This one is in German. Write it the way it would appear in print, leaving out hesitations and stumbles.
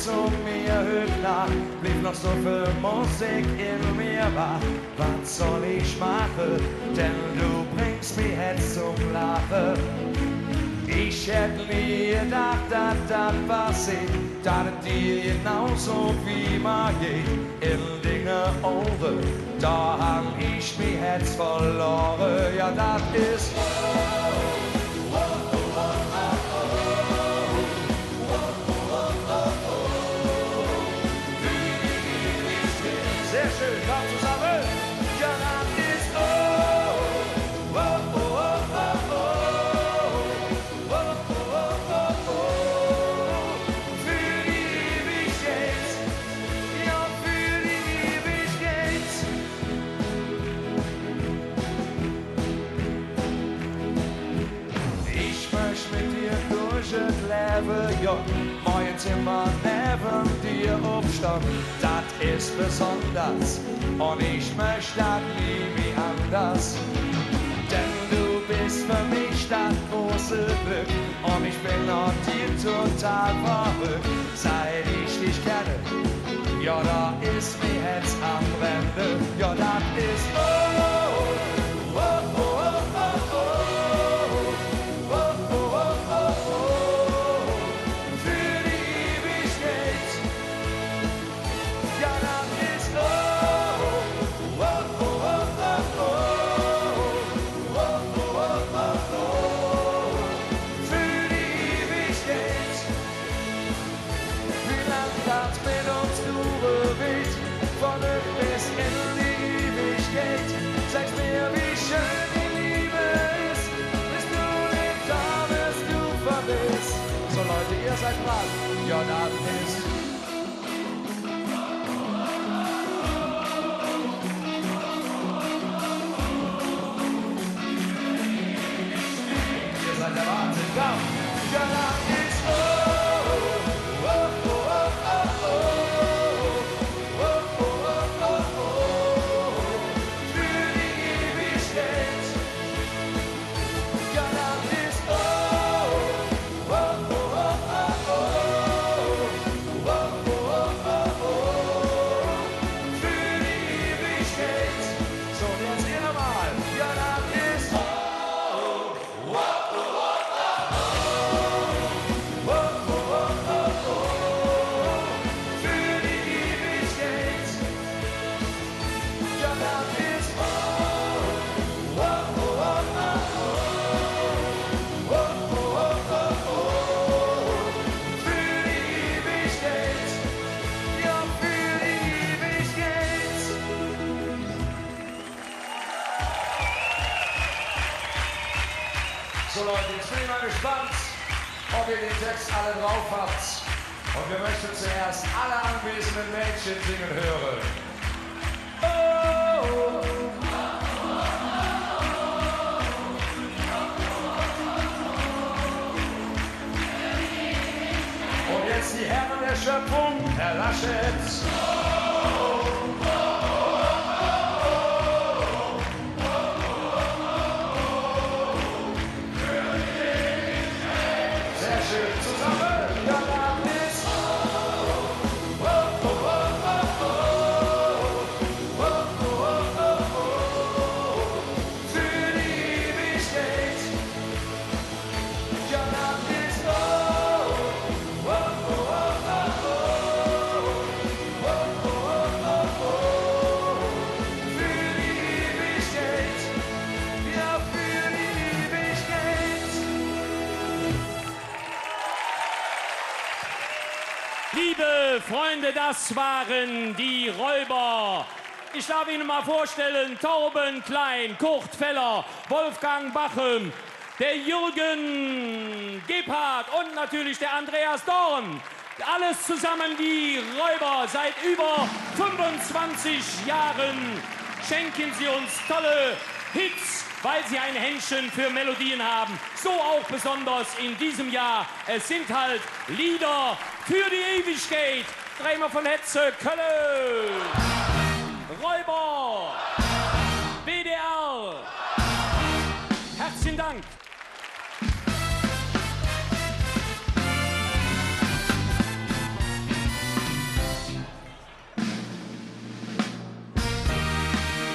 zu mir hört nach, blieb noch so viel Musik in mir wach. Was soll ich machen, denn du bringst mich jetzt zum Lachen. Ich hätte nie gedacht, dass das passiert, dass es dir genauso wie mir geht. In Dinge Ohren, da hab ich mich jetzt verloren. Ja, das ist sehr schön, kommt zusammen. Ja, das ist für die Ewigkeit. Ja, für die Ewigkeit. Ich möchte mit dir durch das Leben, ja, morgens immer neben dir aufstehen. Das ist besonders und ich möchte das nie wie anders. Denn du bist für mich das große Glück und ich bin an dir total verrückt. Seit ich dich kenne, ja, da ist mir Herz am Brenne. Ja, das ist für die Ewigkeit. Ja, das ist für die Ewigkeit. Wie lang das mit uns durchgeht, von der bis in die Ewigkeit. Sag's mir, wie schön die Liebe ist, bis du den Tag, bis du vermisst. So Leute, ihr seid dran, ja, das ist ihr seid der Wahnsinn, komm! Ja, das ist für die Ewigkeit. Ja, das ist für die Ewigkeit. So, und jetzt ihr nochmal. Ja, das ist für die Ewigkeit. Ja, das ist für die Ewigkeit. Ja, für die Ewigkeit. So Leute, jetzt bin ich mal gespannt, ob ihr den Text alle drauf habt. Und wir möchten zuerst alle anwesenden Mädchen singen hören. Oh, und jetzt die Herren der Schöpfung, Herr Laschet. Sehr schön zusammen. Ja, das ist für die Ewigkeit. Ja, das ist für die Ewigkeit. Ja, für die Ewigkeit. Liebe Freunde, das waren die Räuber. Ich darf Ihnen mal vorstellen, Torben Klein, Kurt Feller, Wolfgang Bachem, der Jürgen Gebhardt und natürlich der Andreas Dorn. Alles zusammen die Räuber. Seit über 25 Jahren schenken sie uns tolle Hits, weil sie ein Händchen für Melodien haben. So auch besonders in diesem Jahr. Es sind halt Lieder für die Ewigkeit. Dreimal von Hetze, Köln.